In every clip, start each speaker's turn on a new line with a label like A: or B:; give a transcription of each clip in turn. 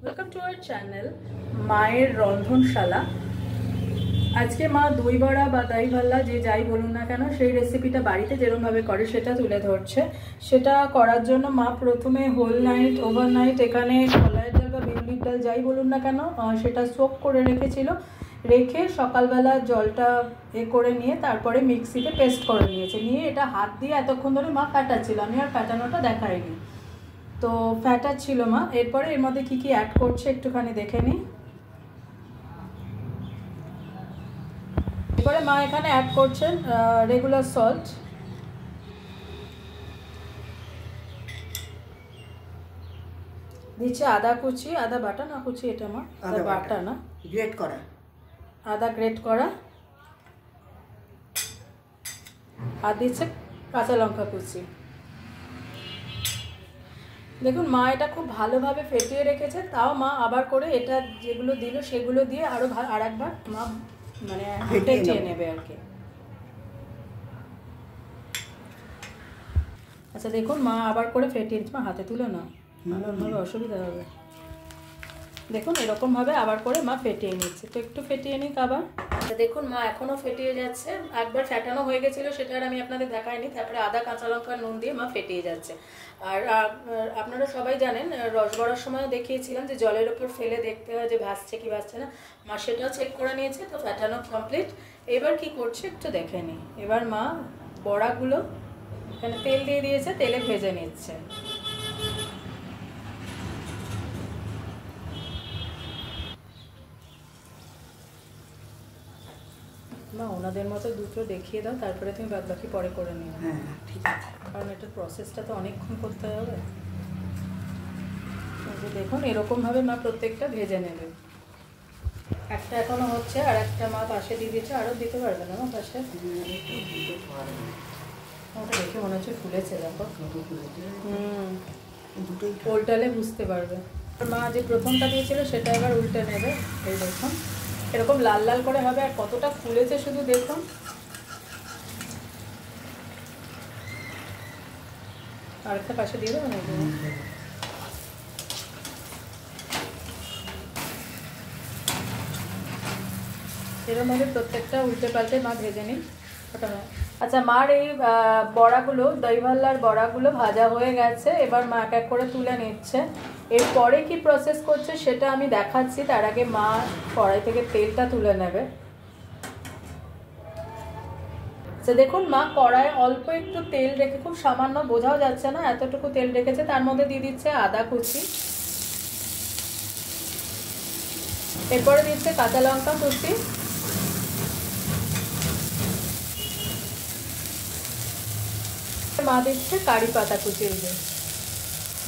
A: Welcome to our channel মায়ের রন্ধনশালা। আজকে মা দই বড়া বা দই ভাল্লা যে যাই বলুন না কেন সেই রেসিপিটা বাড়িতে যেরকমভাবে করে সেটা তুলে ধরছে। সেটা করার জন্য মা প্রথমে হোল নাইট ওভারনাইট এখানে কলাইয়ের ডাল বা বিউলির ডাল যাই বলুন না কেন সেটা সোক করে রেখেছিল। রেখে সকালবেলা জলটা করে নিয়ে তারপরে মিক্সিতে পেস্ট করে নিয়েছে। নিয়ে এটা হাত দিয়ে এতক্ষণ ধরে মা কাটাচ্ছিল, আমি আর কাটানোটা দেখাইনি। তো ফ্যাটা ছিল মা। এরপরে এর মধ্যে কি কি অ্যাড করছে একটুখানি দেখে নিই। এরপরে মা এখানে অ্যাড করছেন রেগুলার সল্ট, দিচ্ছে আদা কুচি, আদা বাটা না কুচি এটা মা, আদা বাটা না
B: গ্রেট করা,
A: আদা গ্রেট করা, আর দিচ্ছে কাঁচা লঙ্কা কুচি। দেখুন মা এটা খুব ভালোভাবে ফেটিয়ে রেখেছে, তাও মা আবার করে এটা যেগুলো দিল সেগুলো দিয়ে আরও আর একবার মা মানে ফেটিয়ে নেবে আর কি। আচ্ছা দেখুন মা আবার করে ফেটিয়ে মা হাতে তুলে না, ভালোভাবে অসুবিধা হবে। দেখুন এরকমভাবে আবার করে মা ফেটিয়ে নিচ্ছে। তো একটু ফেটিয়ে নিক আবার। দেখুন মা এখনও ফেটিয়ে যাচ্ছে। একবার ফেটানো হয়ে গেছিলো সেটা আর আমি আপনাদের দেখাইনি। তারপরে আদা কাঁচা লঙ্কা নুন দিয়ে মা ফেটিয়ে যাচ্ছে। আর আপনারা সবাই জানেন রস বড়ার সময়ও দেখিয়েছিলাম যে জলের ওপর ফেলে দেখতে হয় যে ভাসছে কি ভাসছে না। মা সেটাও চেক করে নিয়েছে। তো ফেটানো কমপ্লিট। এবার কি করছে একটু দেখে নিই। এবার মা বড়াগুলো এখানে তেল দিয়ে দিয়েছে, তেলে ভেজে নিচ্ছে। মা ওনাদের মতো দুটো দেখিয়ে দাও, তারপরে তুমি বাদ বাকি পরে করে নিও।
B: হ্যাঁ ঠিক আছে,
A: কারণ এটার প্রসেসটা তো অনেকক্ষণ করতে হবে। দেখুন এরকমভাবে মা প্রত্যেকটা ভেজে নেবে। একটা এখনো হচ্ছে, আর একটা মা পাশে দিয়ে দিচ্ছে। আরও দিতে পারবে না মা পাশে? ওটা দেখে মনে হচ্ছে ফুলেছে, দেখো। উল্টালে বুঝতে পারবে। মা যে প্রথমটা দিয়েছিল সেটা এবার উল্টে নেবে। এই দেখুন এরকম লাল লাল করে হবে। আর কতটা ফুলেছে শুধু দেখুন। আরেকটা পাশে দিয়ে দেবো নাকি? এরকমভাবে প্রত্যেকটা উল্টে পাল্টে মা ভেজে নিই। ওটা না। আচ্ছা মার এই বড়াগুলো দই ভাল্লার বড়াগুলো ভাজা হয়ে গেছে। এবার মা এক এক করে তুলে নিচ্ছে। এরপরে কি প্রসেস করছে সেটা আমি দেখাচ্ছি। তার আগে মা কড়াই থেকে তেলটা তুলে নেবে। আচ্ছা দেখুন মা কড়াই অল্প একটু তেল রেখে, খুব সামান্য, বোঝাও যাচ্ছে না এতটুকু তেল রেখেছে। তার মধ্যে দিয়ে দিচ্ছে আদা কুচি, এরপরে দিচ্ছে কাঁচা লঙ্কা কুচি, মা দিচ্ছে কারি পাতা কুচি।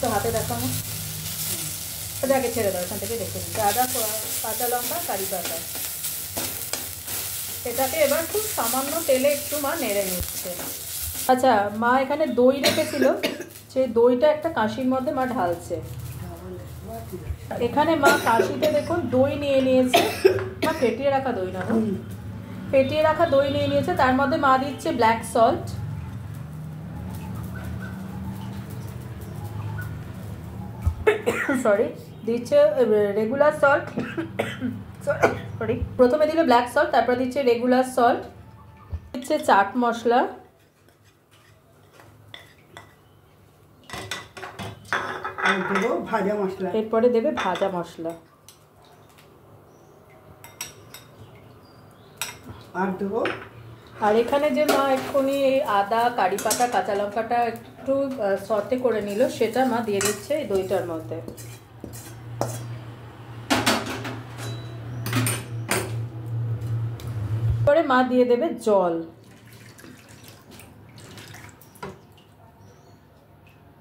A: তো হাতে দেখানো, ওটা আগে ছেড়ে দাও, এখান থেকে দেখে নিচ্ছে। আদা কাঁচা লঙ্কা কারি পাতা, এটাকে এবার খুব সামান্য তেলে একটু মা নেড়ে নিচ্ছে। আচ্ছা মা এখানে দই রেখেছিল, সেই দইটা একটা কাঁশির মধ্যে মা ঢালছে। এখানে মা কাঁশিতে দেখুন দই নিয়ে নিয়েছে। মা ফেটিয়ে রাখা দই না, ফেটিয়ে রাখা দই নিয়ে নিয়েছে। তার মধ্যে মা দিচ্ছে ব্ল্যাক সল্ট, সরি দিচ্ছে রেগুলার সল্ট, সরি প্রথমে দিল ব্ল্যাক সল্ট, তারপরে দিচ্ছে রেগুলার সল্ট, দিচ্ছে চাট মশলা,
B: ভাজা মশলা,
A: এরপরে দেবে ভাজা মশলা,
B: আর দেবো।
A: আর এখানে যে মা এক্ষুনি এই আদা কারি পাতা কাঁচা লঙ্কাটা একটু সতে করে নিল সেটা মা দিয়ে দিচ্ছে এই দইটার মধ্যে। পরে মা দিয়ে দেবে জল।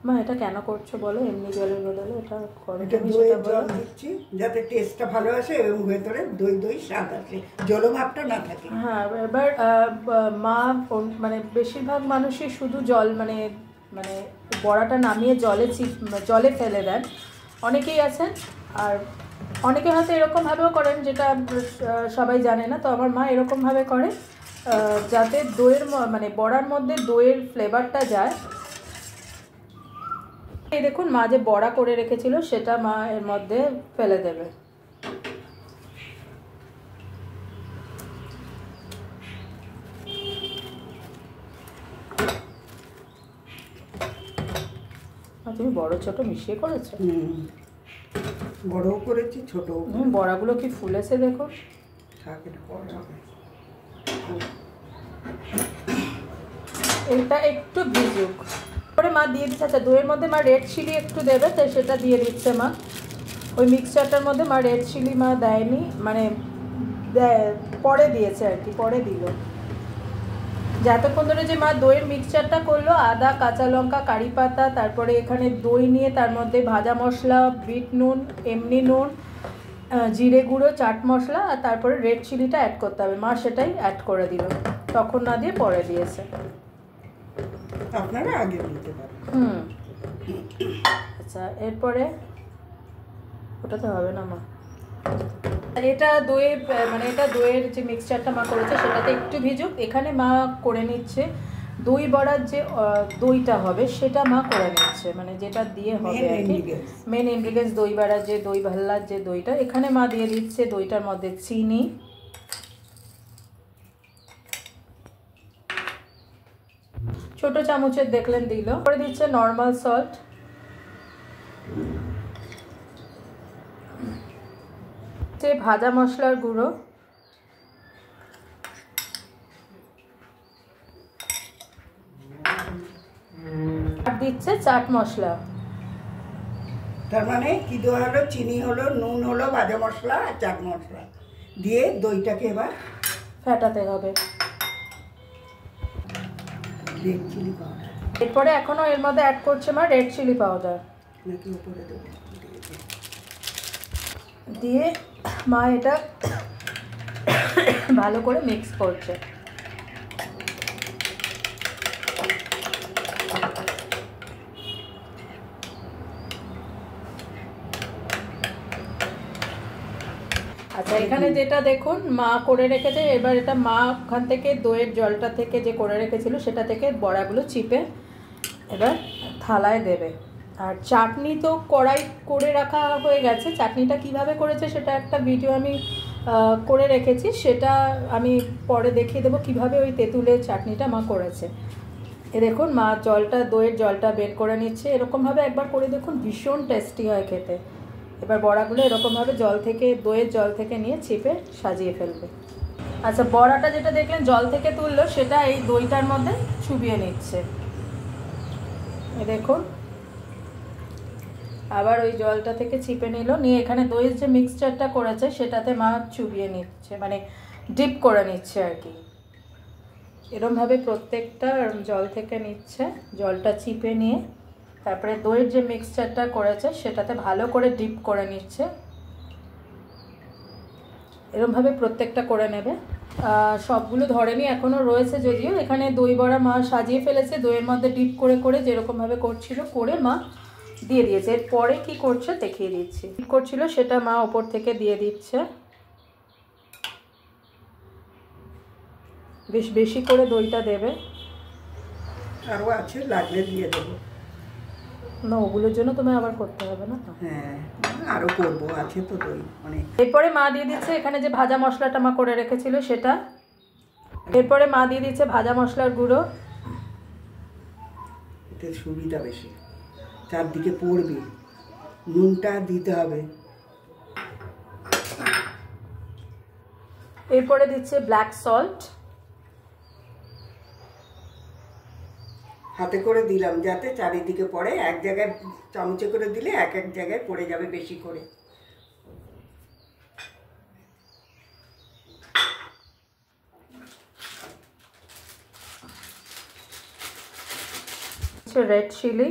A: মা এটা কেন করছো বলো? এমনি জলের বদলে এটা করো।
B: এটা দইয়ের জল দিচ্ছি যাতে টেস্টটা ভালো আসে এবং ভেতরে দই দই স্বাদ আসে, জলভাবটা না থাকে।
A: হ্যাঁ এবার মা মানে বেশিরভাগ মানুষই শুধু জল মানে মানে বড়াটা নামিয়ে জলে ফেলে দেন, অনেকেই আছেন। আর অনেকে হয়তো এরকমভাবেও করেন যেটা সবাই জানে না। তো আমার মা এরকমভাবে করে যাতে দইয়ের মানে বড়ার মধ্যে দইয়ের ফ্লেভারটা যায়। এই দেখুন মা যে বড়া করে রেখেছিল সেটা মা এর মধ্যে ফেলে দেবে। তুমি বড় ছোট মিশিয়ে করেছো?
B: বড়ও করেছি ছোটও।
A: বড়াগুলো কি ফুলেছে দেখো। এটা একটু ভিজুক পরে মা দিয়ে দিচ্ছে। আচ্ছা দইয়ের মধ্যে মা রেড চিলি একটু দেবে, তাই সেটা দিয়ে দিচ্ছে মা। ওই মিক্সচারটার মধ্যে মা রেড চিলি মা দেয়নি, মানে পরে দিয়েছে আর কি, পরে দিল। যতক্ষণ ধরে যে মা দইয়ের মিক্সচারটা করলো, আদা, কাঁচা লঙ্কা, কারি পাতা, তারপরে এখানে দই নিয়ে তার মধ্যে ভাজা মশলা, বিট নুন, এমনি নুন, জিরে গুঁড়ো, চাট মশলা, আর তারপরে রেড চিলিটা অ্যাড করতে হবে। মা সেটাই অ্যাড করে দিল, তখন না দিয়ে পরে দিয়েছে।
B: আপনারা আগে দিতে পারেন।
A: আচ্ছা এরপরে ওটা তো হবে না মা। এটা দইয়ের মানে এটা দইয়ের যে মিক্সচারটা মা করেছে সেটাতে একটু ভিজুক। এখানে মা করে নিচ্ছে দই বড়ার যে দইটা হবে সেটা মা করে নিচ্ছে, মানে যেটা দিয়ে হবে আর কি মেন ইনগ্রিডিয়েন্টস। দই বড়ার যে দই ভাল্লার যে দইটা, এখানে মা দিয়ে দিচ্ছে দইটার মধ্যে চিনি, ছোট চামচের দেখলেন দিল। করে দিচ্ছে নর্মাল সল্ট, ভাজা মশলার গুঁড়ো, আর দিচ্ছে চাট মশলা।
B: তার মানে কি দেওয়া হলো? চিনি হলো, নুন হলো, ভাজা মশলা আর চাট মশলা দিয়ে দইটাকে এবার
A: ফেটাতে হবে।
B: রেড চিলি পাউডার
A: এরপরে এখনো এর মধ্যে অ্যাড করছে মা রেড চিলি পাউডার।
B: নাকি উপরে দেবো?
A: দিয়ে মা এটা ভালো করে মিক্স করছে। আচ্ছা এখানে যেটা দেখুন মা করে রেখেছে, এবার এটা মা ওখান থেকে দইয়ের জলটা থেকে যে করে রেখেছিল সেটা থেকে বড়াগুলো চিপে এবার থালায় দেবে। আর চাটনি তো কড়াই করে রাখা হয়ে গেছে, চাটনিটা কিভাবে করেছে সেটা একটা ভিডিও আমি করে রেখেছি, সেটা আমি পরে দেখিয়ে দেবো কিভাবে ওই তেঁতুলের চাটনিটা মা করেছে। এ দেখুন মা জলটা দইয়ের জলটা বের করে নিচ্ছে, এরকমভাবে একবার করে দেখুন, ভীষণ টেস্টি হয় খেতে। এবার বড়াগুলো এরকমভাবে জল থেকে দইয়ের জল থেকে নিয়ে চিপে সাজিয়ে ফেলবে। আচ্ছা বড়াটা যেটা দেখলেন জল থেকে তুললো সেটা এই দইটার মধ্যে চুবিয়ে নিচ্ছে। এ দেখুন আবার ওই জলটা থেকে চিপে নিল, নিয়ে এখানে দইয়ের যে মিক্সচারটা করেছে সেটাতে মা চুবিয়ে নিচ্ছে, মানে ডিপ করে নিচ্ছে আর কি। এরমভাবে প্রত্যেকটা জল থেকে নিচ্ছে, জলটা চিপে নিয়ে তারপরে দইয়ের যে মিক্সচারটা করেছে সেটাতে ভালো করে ডিপ করে নিচ্ছে। এরমভাবে প্রত্যেকটা করে নেবে। সবগুলো ধরেনি, এখনও রয়েছে যদিও। এখানে দই বড়া মা সাজিয়ে ফেলেছে, দইয়ের মধ্যে ডিপ করে করে যেরকমভাবে করছিল করে মা দিয়ে দিয়েছে। এরপরে কি করছে দেখিয়ে দিচ্ছি। ডিপ করছিল সেটা মা ওপর থেকে দিয়ে দিচ্ছে। বেশ বেশি করে দইটা দেবে।
B: আরও আছে, লাগলে দিয়ে দেবো।
A: না ওগুলোর জন্য তোমায় আবার করতে হবে না।
B: হ্যাঁ আরও করবো, আছে তো দই অনেক।
A: এরপরে মা দিয়ে দিচ্ছে এখানে যে ভাজা মশলাটা মা করে রেখেছিল সেটা। এরপরে মা দিয়ে দিচ্ছে ভাজা মশলার গুঁড়ো।
B: এতে সুবিধা বেশি, চারদিকে পড়বে। নুনটা দিতে হবে।
A: এরপরে দিচ্ছে ব্ল্যাক সল্ট।
B: হাতে করে দিলাম যাতে চারিদিকে পড়ে, এক জায়গায় চামচে করে দিলে এক এক জায়গায় পড়ে যাবে বেশি করে।
A: রেড চিলি,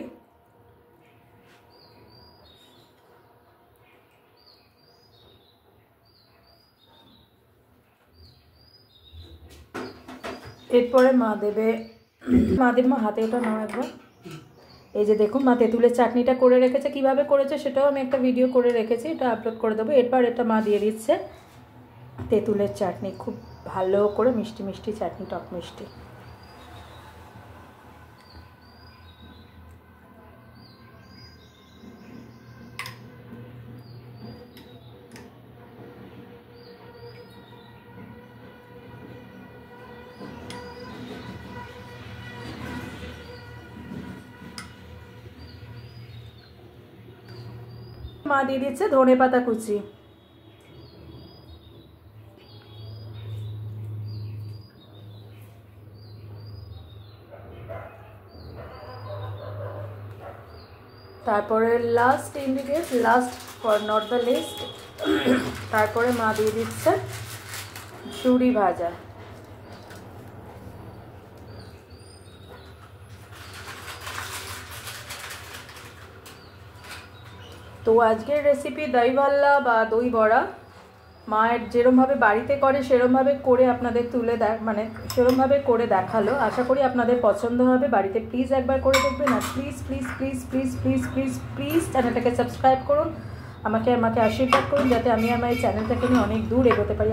A: এরপরে মা দেবে মা হাতে ওটা নাও একবার। এই যে দেখুন মা তেঁতুলের চাটনিটা করে রেখেছে, কিভাবে করেছে সেটাও আমি একটা ভিডিও করে রেখেছি, এটা আপলোড করে দেবো। এরপর এটা মা দিয়ে দিচ্ছে তেঁতুলের চাটনি, খুব ভালো করে মিষ্টি মিষ্টি চাটনি, টক মিষ্টি। মা দিয়ে দিচ্ছে ধনেপাতা কুচি। তারপরে last ingredient, last for not the list, তারপরে মা দিয়ে দিচ্ছে ঝুরি ভাজা। তো আজকের রেসিপি দই ভাল্লা বা দই বড়া মায়ের যেরমভাবে বাড়িতে করে সেরমভাবে করে আপনাদের মানে সেরমভাবে করে দেখালো। আশা করি আপনাদের পছন্দ হবে। বাড়িতে প্লিজ একবার করে দেখবেন। আর please please please please please please please চ্যানেলটাকে সাবস্ক্রাইব করুন, আমাকে আশীর্বাদ করুন যাতে আমি আমার এই চ্যানেলটাকে নিয়ে অনেক দূর এগোতে পারি।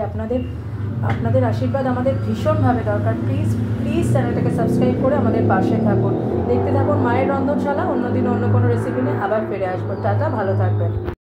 A: আপনাদের আশীর্বাদ আমাদের ভীষণভাবে দরকার। প্লিজ প্লিজ চ্যানেলটাকে সাবস্ক্রাইব করে আমাদের পাশে থাকুন। দেখতে থাকুন মায়ের রন্ধনশালা। অন্যদিন অন্য কোনো রেসিপি নিয়ে আবার ফিরে আসবো। টাটা, ভালো থাকবেন।